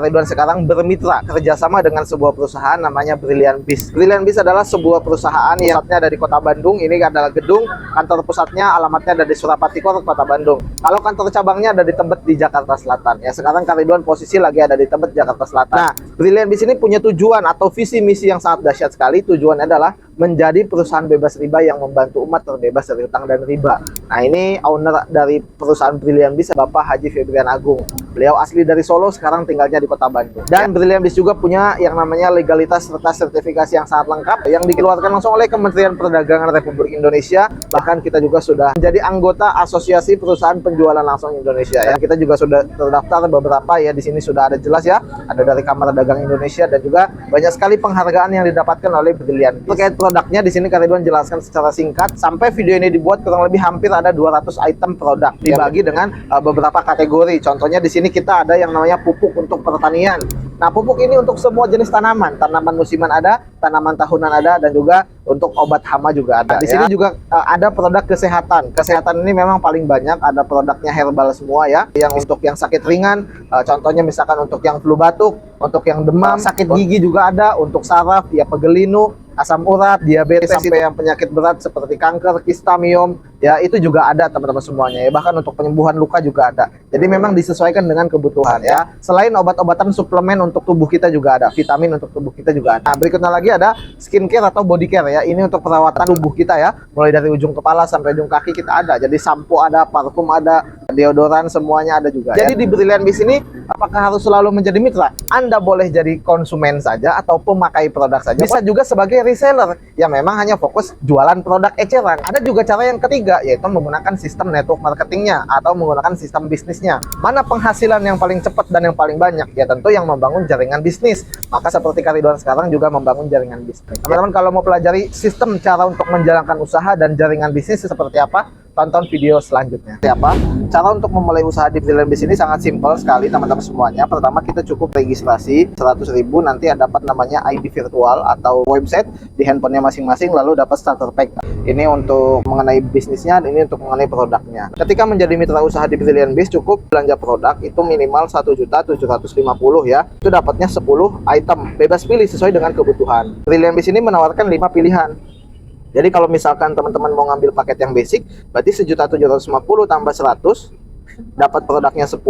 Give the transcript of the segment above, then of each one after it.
Kak Ridwan sekarang bermitra kerjasama dengan sebuah perusahaan namanya Brilliant Biz. Brilliant Biz adalah sebuah perusahaan yang pusatnya ada di Kota Bandung. Ini adalah gedung kantor pusatnya, alamatnya ada di Surapati Kota Bandung. Kalau kantor cabangnya ada di Tebet di Jakarta Selatan. Ya, sekarang Kak Ridwan posisi lagi ada di Tebet, Jakarta Selatan. Nah, Brilliant Biz ini punya tujuan atau visi misi yang sangat dahsyat sekali. Tujuannya adalah menjadi perusahaan bebas riba yang membantu umat terbebas dari utang dan riba. Nah, ini owner dari perusahaan Brilliant Biz, Bapak Haji Febrian Agung. Beliau asli dari Solo, sekarang tinggalnya di Kota Bandung. Dan Brilliant Biz juga punya yang namanya legalitas serta sertifikasi yang sangat lengkap yang dikeluarkan langsung oleh Kementerian Perdagangan Republik Indonesia. Bahkan kita juga sudah menjadi anggota Asosiasi Perusahaan Penjualan Langsung Indonesia ya. Kita juga sudah terdaftar beberapa ya, di sini sudah ada jelas ya. Ada dari Kamar Dagang Indonesia dan juga banyak sekali penghargaan yang didapatkan oleh Brilliant Biz. Terkait produknya di sini Kak Ridwan jelaskan secara singkat. Sampai video ini dibuat kurang lebih hampir ada 200 item produk dibagi dengan beberapa kategori. Contohnya di sini kita ada yang namanya pupuk untuk pertanian. Nah, pupuk ini untuk semua jenis tanaman. Tanaman musiman ada, tanaman tahunan ada, dan juga untuk obat hama juga ada. Di sini juga ada produk kesehatan. Kesehatan ini memang paling banyak, ada produknya herbal semua ya. Yang untuk yang sakit ringan, contohnya misalkan untuk yang flu batuk, untuk yang demam, sakit gigi juga ada, untuk saraf, ya pegelinu, asam urat, diabetes, sampai yang penyakit berat seperti kanker, kista, miom, ya itu juga ada teman-teman semuanya ya. Bahkan untuk penyembuhan luka juga ada. Jadi memang disesuaikan dengan kebutuhan ya. Selain obat-obatan, suplemen untuk tubuh kita juga ada, vitamin untuk tubuh kita juga ada. Nah, berikutnya lagi ada skincare atau body care ya. Ini untuk perawatan tubuh kita ya, mulai dari ujung kepala sampai ujung kaki kita ada. Jadi sampo ada, parfum ada, deodoran semuanya ada juga. Jadi di Brilliant Biz ini apakah harus selalu menjadi mitra? Anda boleh jadi konsumen saja atau pemakai produk saja. Bisa juga sebagai reseller yang memang hanya fokus jualan produk eceran. Ada juga cara yang ketiga, yaitu menggunakan sistem network marketingnya atau menggunakan sistem bisnisnya. Mana penghasilan yang paling cepat dan yang paling banyak? Ya tentu yang membangun jaringan bisnis. Maka seperti Kak Ridwan sekarang juga membangun jaringan bisnis. Teman-teman kalau mau pelajari sistem cara untuk menjalankan usaha dan jaringan bisnis seperti apa, tonton video selanjutnya. Siapa? Cara untuk memulai usaha di Brilliant Biz ini sangat simpel sekali teman-teman semuanya. Pertama kita cukup registrasi 100.000, nanti ada dapat namanya ID virtual atau website di handphonenya masing-masing, lalu dapat starter pack. Ini untuk mengenai bisnisnya, ini untuk mengenai produknya. Ketika menjadi mitra usaha di Brilliant Biz, cukup belanja produk itu minimal 1.750.000 ya. Itu dapatnya 10 item, bebas pilih sesuai dengan kebutuhan. Brilliant Biz ini menawarkan 5 pilihan. Jadi kalau misalkan teman-teman mau ngambil paket yang basic, berarti 1.750 tambah 100, dapat produknya 10,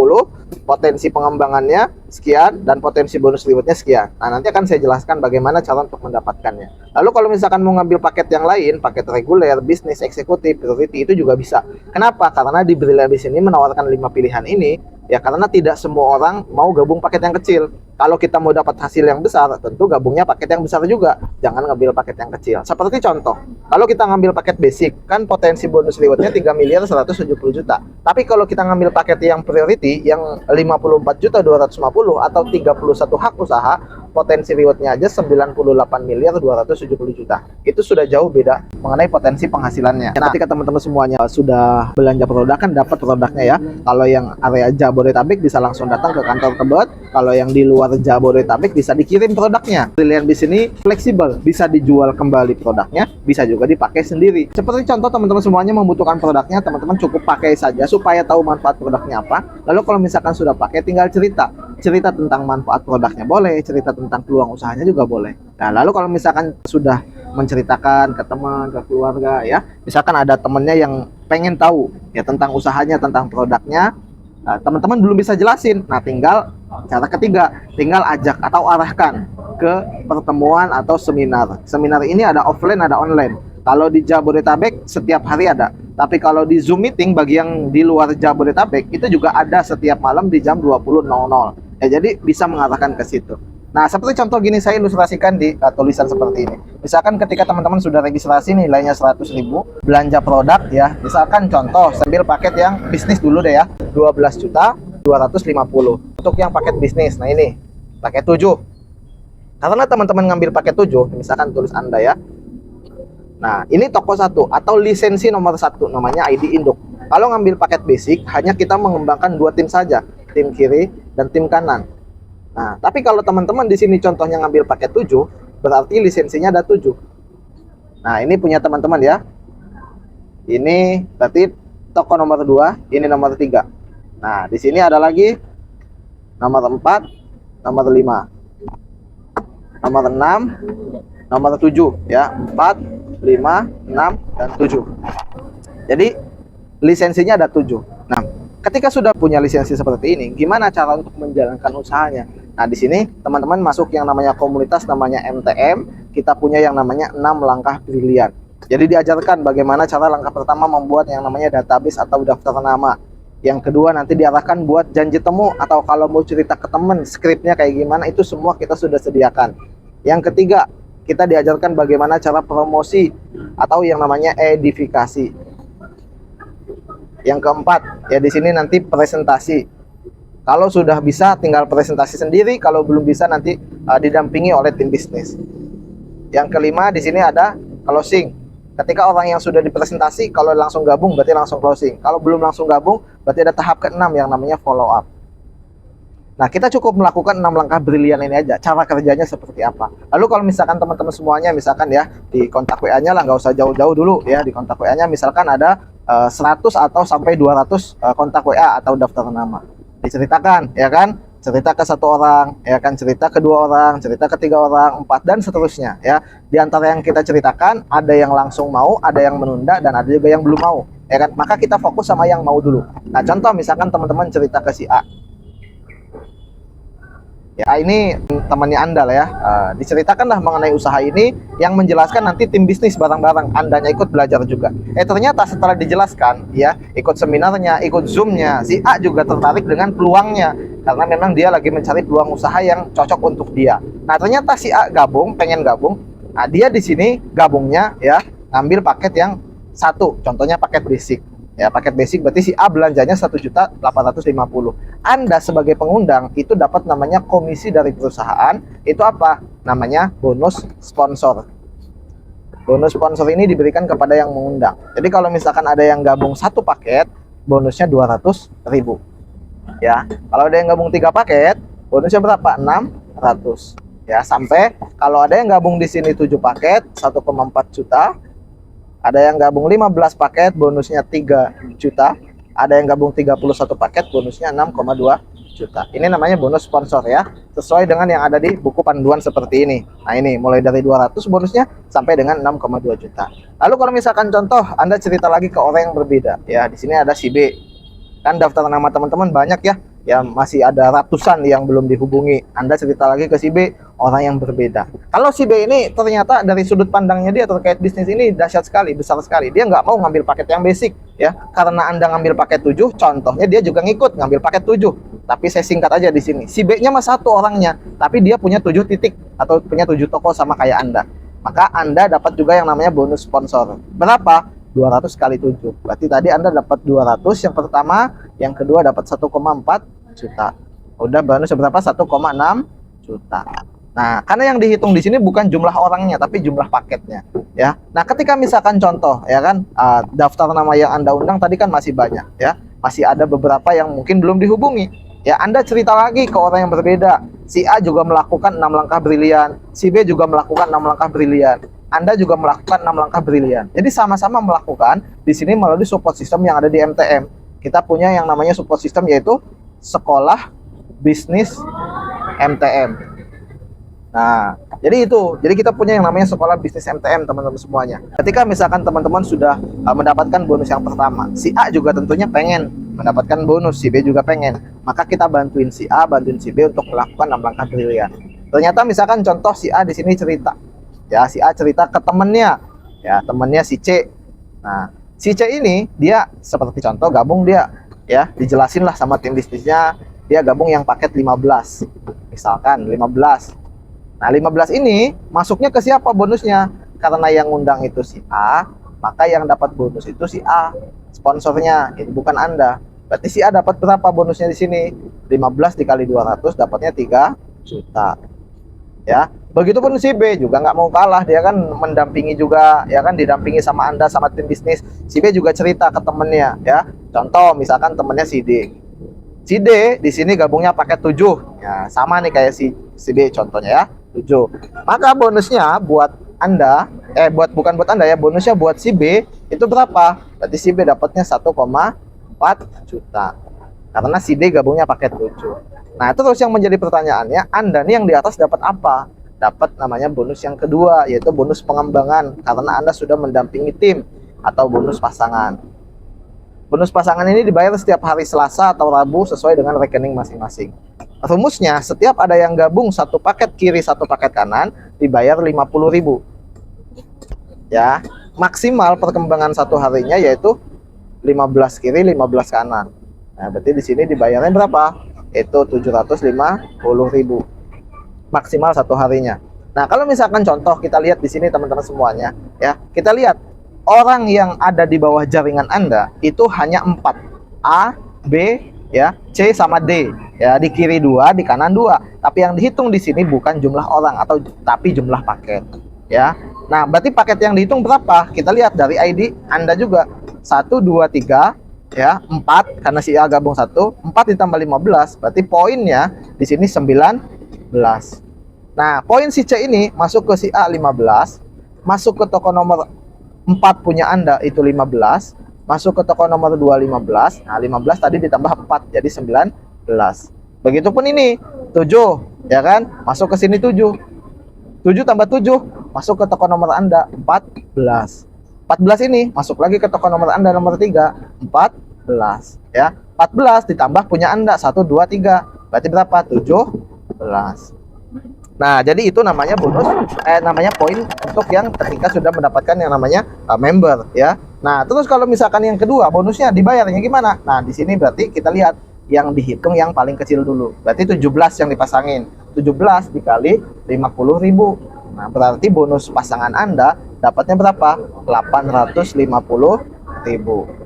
potensi pengembangannya sekian, dan potensi bonus rewardnya sekian. Nah, nanti akan saya jelaskan bagaimana cara untuk mendapatkannya. Lalu kalau misalkan mau ngambil paket yang lain, paket reguler, bisnis, eksekutif, priority, itu juga bisa. Kenapa? Karena di Brilliant Biz ini menawarkan 5 pilihan ini, ya karena tidak semua orang mau gabung paket yang kecil. Kalau kita mau dapat hasil yang besar, tentu gabungnya paket yang besar juga. Jangan ngambil paket yang kecil. Seperti contoh, kalau kita ngambil paket basic, kan potensi bonus rewardnya 3.170.000.000. Tapi kalau kita ngambil paket yang priority, yang 54.250.000 atau 31 hak usaha, potensi rewardnya aja 98.270.000.000. Itu sudah jauh beda mengenai potensi penghasilannya. Nah, ketika teman-teman semuanya sudah belanja produk, kan dapat produknya ya. Kalau yang area Jabodetabek bisa langsung datang ke kantor Tebet. Kalau yang di luar Jabodetabek bisa dikirim produknya. Brilliant Biz ini fleksibel, bisa dijual kembali produknya, bisa juga dipakai sendiri. Seperti contoh teman-teman semuanya membutuhkan produknya, teman-teman cukup pakai saja supaya tahu manfaat produknya apa. Lalu kalau misalkan sudah pakai, tinggal cerita tentang manfaat produknya boleh, cerita tentang peluang usahanya juga boleh. Nah, lalu kalau misalkan sudah menceritakan ke teman, ke keluarga ya, misalkan ada temennya yang pengen tahu ya tentang usahanya, tentang produknya, teman-teman belum bisa jelasin. Nah, tinggal cara ketiga, tinggal ajak atau arahkan ke pertemuan atau seminar. Seminar ini ada offline, ada online. Kalau di Jabodetabek setiap hari ada. Tapi kalau di Zoom meeting bagi yang di luar Jabodetabek itu juga ada setiap malam di jam 20.00. Ya, jadi bisa mengarahkan ke situ. Nah, seperti contoh gini saya ilustrasikan di tulisan seperti ini. Misalkan ketika teman-teman sudah registrasi nilainya 100.000, belanja produk ya. Misalkan contoh, sambil paket yang bisnis dulu deh ya. 12.250.000 untuk yang paket bisnis. Nah, ini paket 7. Karena teman-teman ngambil paket 7, misalkan tulis Anda ya. Nah, ini toko 1 atau lisensi nomor 1 namanya ID induk. Kalau ngambil paket basic, hanya kita mengembangkan 2 tim saja, tim kiri dan tim kanan. Nah, tapi kalau teman-teman di sini contohnya ngambil paket 7, berarti lisensinya ada 7. Nah, ini punya teman-teman ya. Ini berarti toko nomor 2, ini nomor 3. Nah, di sini ada lagi nomor 4, nomor 5, nomor 6, nomor 7 ya. 4, 5, 6, dan 7. Jadi lisensinya ada 7. Nah, ketika sudah punya lisensi seperti ini, gimana cara untuk menjalankan usahanya? Nah, di sini teman-teman masuk yang namanya komunitas, namanya MTM. Kita punya yang namanya 6 langkah brilian. Jadi diajarkan bagaimana cara langkah pertama membuat yang namanya database atau daftar nama. Yang kedua nanti diarahkan buat janji temu, atau kalau mau cerita ke temen skripnya kayak gimana, itu semua kita sudah sediakan. Yang ketiga, kita diajarkan bagaimana cara promosi atau yang namanya edifikasi. Yang keempat, ya di sini nanti presentasi. Kalau sudah bisa tinggal presentasi sendiri, kalau belum bisa nanti didampingi oleh tim bisnis. Yang kelima, di sini ada closing. Ketika orang yang sudah dipresentasi, kalau langsung gabung berarti langsung closing. Kalau belum langsung gabung, berarti ada tahap ke-6 yang namanya follow up. Nah, kita cukup melakukan 6 langkah brilian ini aja. Cara kerjanya seperti apa? Lalu kalau misalkan teman-teman semuanya, misalkan ya, di kontak WA-nya lah, nggak usah jauh-jauh dulu ya. Di kontak WA-nya misalkan ada 100 atau sampai 200 kontak WA atau daftar nama. Diceritakan, ya kan? Cerita ke 1 orang, ya kan? Cerita ke 2 orang, cerita ke 3 orang, 4, dan seterusnya ya. Di antara yang kita ceritakan, ada yang langsung mau, ada yang menunda, dan ada juga yang belum mau, ya kan? Maka kita fokus sama yang mau dulu. Nah, contoh misalkan teman-teman cerita ke si A. Ya, ini temannya Anda lah ya. Diceritakanlah mengenai usaha ini, yang menjelaskan nanti tim bisnis bareng-bareng. Andanya ikut belajar juga. Ternyata setelah dijelaskan, ya, ikut seminarnya, ikut zoomnya, si A juga tertarik dengan peluangnya, karena memang dia lagi mencari peluang usaha yang cocok untuk dia. Nah, ternyata si A gabung, pengen gabung. Nah, dia di sini gabungnya ya, ngambil paket yang 1, contohnya paket basic. Ya, paket basic berarti si A belanjanya 1.850.000. Anda sebagai pengundang itu dapat namanya komisi dari perusahaan. Itu apa? Namanya bonus sponsor. Bonus sponsor ini diberikan kepada yang mengundang. Jadi kalau misalkan ada yang gabung 1 paket, bonusnya 200.000. Ya, kalau ada yang gabung 3 paket, bonusnya berapa? 600. Ya, sampai kalau ada yang gabung di sini 7 paket, 1,4 juta. Ada yang gabung 15 paket, bonusnya 3 juta. Ada yang gabung 31 paket, bonusnya 6,2 juta. Ini namanya bonus sponsor ya, sesuai dengan yang ada di buku panduan seperti ini. Nah, ini mulai dari 200 bonusnya sampai dengan 6,2 juta. Lalu kalau misalkan contoh Anda cerita lagi ke orang yang berbeda, ya di sini ada si B. Kan daftar nama teman-teman banyak ya. Ya, masih ada ratusan yang belum dihubungi. Anda cerita lagi ke si B, orang yang berbeda. Kalau si B ini ternyata dari sudut pandangnya dia terkait bisnis ini dahsyat sekali, besar sekali. Dia nggak mau ngambil paket yang basic ya. Karena Anda ngambil paket 7, contohnya dia juga ngikut ngambil paket 7. Tapi saya singkat aja di sini. Si B-nya mah 1 orangnya, tapi dia punya 7 titik atau punya 7 toko sama kayak Anda. Maka Anda dapat juga yang namanya bonus sponsor. Berapa? 200 kali 7. Berarti tadi Anda dapat 200 yang pertama, yang kedua dapat 1,4 juta. Udah bonus berapa? 1,6 juta. Nah, karena yang dihitung di sini bukan jumlah orangnya, tapi jumlah paketnya, ya. Nah, ketika misalkan contoh, ya kan, daftar nama yang Anda undang tadi kan masih banyak, ya. Masih ada beberapa yang mungkin belum dihubungi. Ya, Anda cerita lagi ke orang yang berbeda. Si A juga melakukan 6 langkah brilian, si B juga melakukan 6 langkah brilian. Anda juga melakukan 6 langkah brilian. Jadi sama-sama melakukan di sini melalui support system yang ada di MTM. Kita punya yang namanya support system, yaitu Sekolah Bisnis MTM. Nah, jadi itu. Jadi kita punya yang namanya Sekolah Bisnis MTM, teman-teman semuanya. Ketika misalkan teman-teman sudah mendapatkan bonus yang pertama, si A juga tentunya pengen mendapatkan bonus, si B juga pengen. Maka kita bantuin si A, bantuin si B untuk melakukan 6 langkah brilian. Ternyata misalkan contoh si A di sini cerita. Ya, si A cerita ke temennya, ya temennya si C. Nah, si C ini dia seperti contoh gabung dia, ya dijelasin lah sama tim bisnisnya, dia gabung yang paket 15, misalkan 15. Nah, 15 ini masuknya ke siapa bonusnya? Karena yang ngundang itu si A, maka yang dapat bonus itu si A, sponsornya, itu bukan Anda. Berarti si A dapat berapa bonusnya di sini? 15 dikali 200 dapatnya 3 juta. Ya, begitupun si B juga nggak mau kalah, dia kan mendampingi juga, ya kan, didampingi sama Anda, sama tim bisnis. Si B juga cerita ke temennya, ya. Contoh misalkan temennya si D. Si D di sini gabungnya paket 7. Ya, sama nih kayak si B contohnya ya, 7. Maka bonusnya buat Anda, bukan buat Anda ya, bonusnya buat si B itu berapa? Berarti si B dapatnya 1,4 juta. Karena si D gabungnya paket 7. Nah, terus yang menjadi pertanyaannya, Anda nih yang di atas dapat apa? Dapat namanya bonus yang kedua, yaitu bonus pengembangan, karena Anda sudah mendampingi tim, atau bonus pasangan. Bonus pasangan ini dibayar setiap hari Selasa atau Rabu sesuai dengan rekening masing-masing. Rumusnya, setiap ada yang gabung satu paket kiri, satu paket kanan, dibayar 50.000. Ya, maksimal perkembangan satu harinya yaitu 15 kiri, 15 kanan. Nah, berarti di sini dibayarnya berapa? Itu 750.000 maksimal satu harinya. Nah, kalau misalkan contoh kita lihat di sini teman-teman semuanya, ya, kita lihat orang yang ada di bawah jaringan Anda itu hanya 4, A, B, ya, C sama D, ya, di kiri 2, di kanan 2. Tapi yang dihitung di sini bukan jumlah orang tapi jumlah paket, ya. Nah, berarti paket yang dihitung berapa? Kita lihat dari ID Anda juga. 1 2 3, ya, 4 karena si A gabung 1, 4 ditambah 15, berarti poinnya di sini 19. Nah, poin si C ini masuk ke si A 15, masuk ke toko nomor 4 punya Anda itu 15, masuk ke toko nomor 2 15. Nah, 15 tadi ditambah 4 jadi 19. Begitupun ini 7, ya kan? Masuk ke sini 7. 7 tambah 7 masuk ke toko nomor Anda 14. 14 ini masuk lagi ke toko nomor Anda nomor 3, 14, ya. 14 ditambah punya Anda 1 2 3. Berarti berapa? 17. Nah, jadi itu namanya bonus, namanya poin untuk yang ketika sudah mendapatkan yang namanya member, ya. Nah, terus kalau misalkan yang kedua bonusnya dibayarnya gimana? Nah, di sini berarti kita lihat yang dihitung yang paling kecil dulu. Berarti 17 yang dipasangin. 17 dikali 50.000. Nah, berarti bonus pasangan Anda dapatnya berapa? 850.000.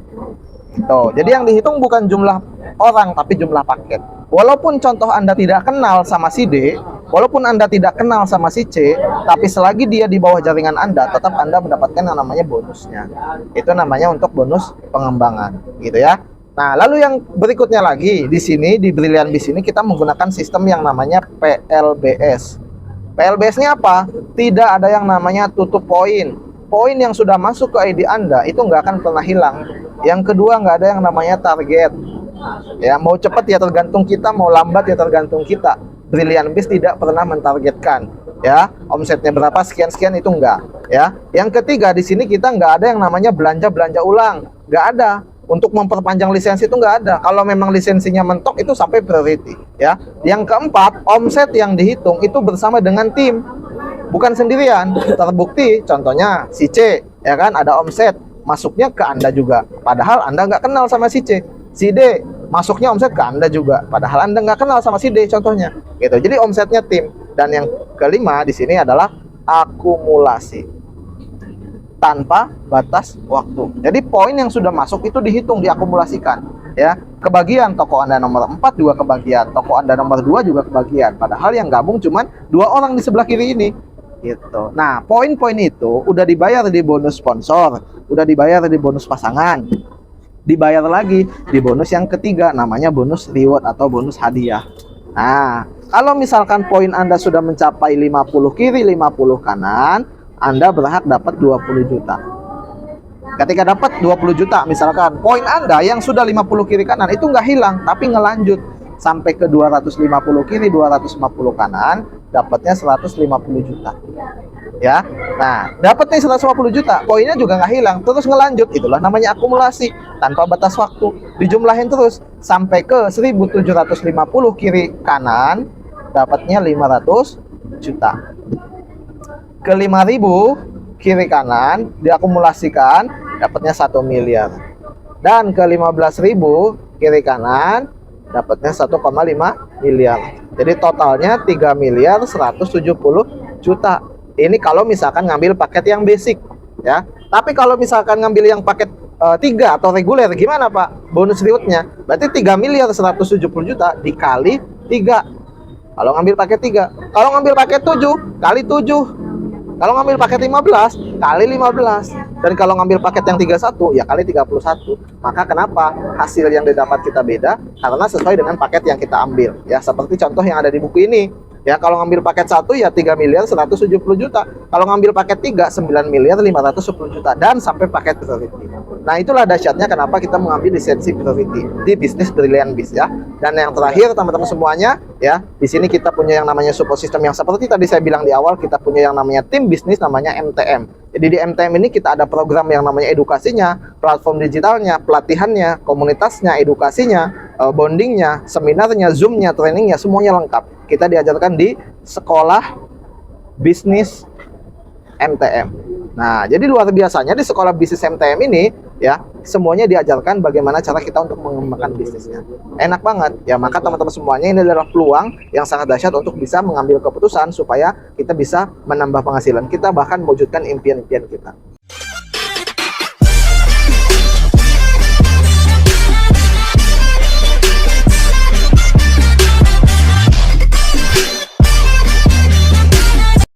Tuh, jadi yang dihitung bukan jumlah orang tapi jumlah paket. Walaupun contoh Anda tidak kenal sama si D, walaupun Anda tidak kenal sama si C, tapi selagi dia di bawah jaringan Anda, tetap Anda mendapatkan yang namanya bonusnya. Itu namanya untuk bonus pengembangan, gitu ya. Nah, lalu yang berikutnya lagi di sini di Brilliant Biz ini kita menggunakan sistem yang namanya PLBS. PLBS-nya apa? Tidak ada yang namanya tutup poin. Poin yang sudah masuk ke ID Anda itu nggak akan pernah hilang. Yang kedua, nggak ada yang namanya target. Ya, mau cepat ya tergantung kita, mau lambat ya tergantung kita. Brilliant Biz tidak pernah mentargetkan, ya, omsetnya berapa sekian-sekian, itu enggak, ya. Yang ketiga, di sini kita nggak ada yang namanya belanja ulang, nggak ada. Untuk memperpanjang lisensi itu nggak ada. Kalau memang lisensinya mentok itu sampai priority, ya. Yang keempat, omset yang dihitung itu bersama dengan tim, bukan sendirian. Terbukti contohnya si C, ya kan, ada omset masuknya ke Anda juga, padahal Anda nggak kenal sama si C. Si D masuknya omset ke Anda juga, padahal Anda nggak kenal sama si D, contohnya gitu. Jadi omsetnya tim. Dan yang kelima di sini adalah akumulasi tanpa batas waktu. Jadi poin yang sudah masuk itu dihitung, diakumulasikan, ya. Kebagian toko Anda nomor 4 juga kebagian, toko Anda nomor 2 juga kebagian, padahal yang gabung cuman 2 orang di sebelah kiri ini, gitu. Nah, poin-poin itu udah dibayar di bonus sponsor, udah dibayar di bonus pasangan, dibayar lagi di bonus yang ketiga, namanya bonus reward atau bonus hadiah. Nah, kalau misalkan poin Anda sudah mencapai 50 kiri 50 kanan, Anda berhak dapat 20 juta. Ketika dapat 20 juta, misalkan poin Anda yang sudah 50 kiri kanan itu nggak hilang, tapi ngelanjut sampai ke 250 kiri 250 kanan, dapatnya 150 juta. Ya, nah, dapatnya 150 juta, poinnya juga nggak hilang, terus ngelanjut. Itulah namanya akumulasi tanpa batas waktu. Dijumlahin terus sampai ke 1750 kiri kanan, dapatnya 500 juta. Ke 5.000 kiri kanan diakumulasikan, dapatnya 1 miliar. Dan ke 15.000 kiri kanan, dapatnya 1,5 miliar. Jadi totalnya 3 miliar 170 juta. Ini kalau misalkan ngambil paket yang basic, ya. Tapi kalau misalkan ngambil yang paket 3 atau reguler, gimana Pak bonus rewardnya? Berarti 3 miliar 170 juta dikali 3. Kalau ngambil paket 3, kalau ngambil paket 7 kali 7. Kalau ngambil paket 15 kali 15. Dan kalau ngambil paket yang 31 ya kali 31. Maka kenapa hasil yang didapat kita beda? Karena sesuai dengan paket yang kita ambil. Ya, seperti contoh yang ada di buku ini. Ya, kalau ngambil paket 1 ya 3 miliar 170 juta. Kalau ngambil paket 3 9 miliar 510 juta dan sampai paket priority. Nah, itulah dahsyatnya kenapa kita mengambil lisensi priority di bisnis Brilliant Biz ya. Dan yang terakhir teman-teman semuanya ya, di sini kita punya yang namanya support system yang seperti tadi saya bilang di awal, kita punya yang namanya tim bisnis namanya MTM. Jadi di MTM ini kita ada program yang namanya edukasinya, platform digitalnya, pelatihannya, komunitasnya, edukasinya, bondingnya, seminarnya, zoomnya, trainingnya, semuanya lengkap. Kita diajarkan di sekolah bisnis MTM. Nah, jadi luar biasanya di sekolah bisnis MTM ini ya, semuanya diajarkan bagaimana cara kita untuk mengembangkan bisnisnya. Enak banget ya, maka teman-teman semuanya ini adalah peluang yang sangat dahsyat untuk bisa mengambil keputusan supaya kita bisa menambah penghasilan kita, bahkan mewujudkan impian-impian kita.